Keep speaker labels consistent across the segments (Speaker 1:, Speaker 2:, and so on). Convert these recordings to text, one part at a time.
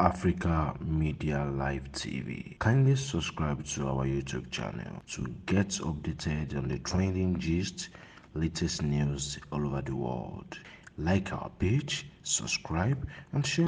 Speaker 1: Africa Media Live TV. Kindly subscribe to our YouTube channel to get updated on the trending gist, latest news all over the world. Like our page, subscribe, and share.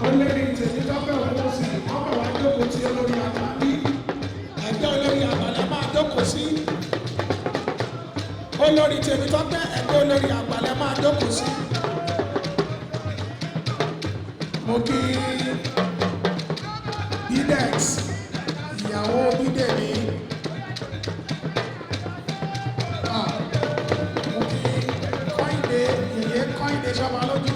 Speaker 2: Olori Temitope Ogunwusi, ọmọ wa jókòó tí olórí àgbà bí ẹgbẹ́ olórí àgbà lẹ máa jókòó sí. Olori Temitope ẹgbẹ́ olórí àgbà lẹ máa jókòó sí. Mo kí Bidex ìyàwó Bídèmí. Mo kí Kọ́ìndé yèyé Kọ́ìndé sọ́mọ lójú.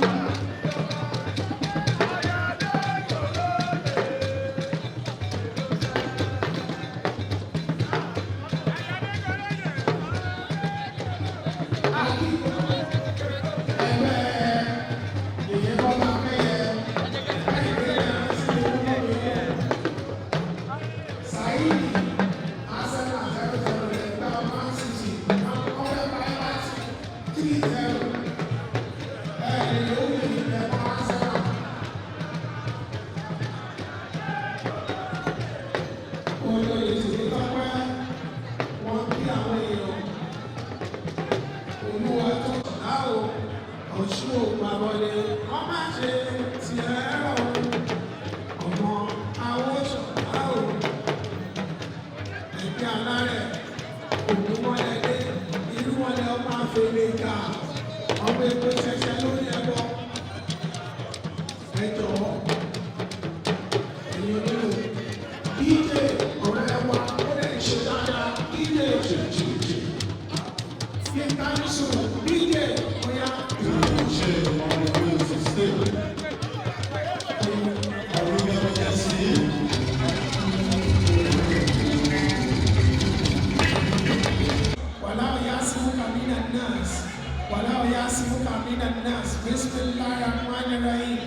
Speaker 2: Bismillahirrahmanirrahim.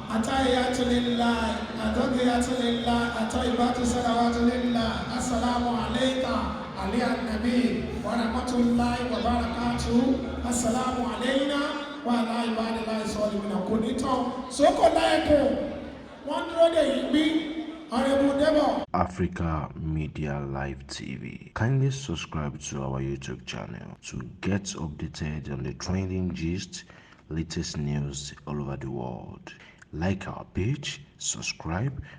Speaker 2: Atahiyatu lillah, atahiyatu lillah, atahibatu salawatu lillah. Assalamu alayka, aliyan nabi, wa rahmatullahi wa barakatuh. Assalamu alayna wa ala ibadillahi salihin. Kò ní tán, sókò láìpẹ́, wọ́n dúró dè yín bí.
Speaker 1: Africa Media Live TV. Kindly subscribe to our YouTube channel to get updated on the trending gist, latest news all over the world. Like our page, subscribe,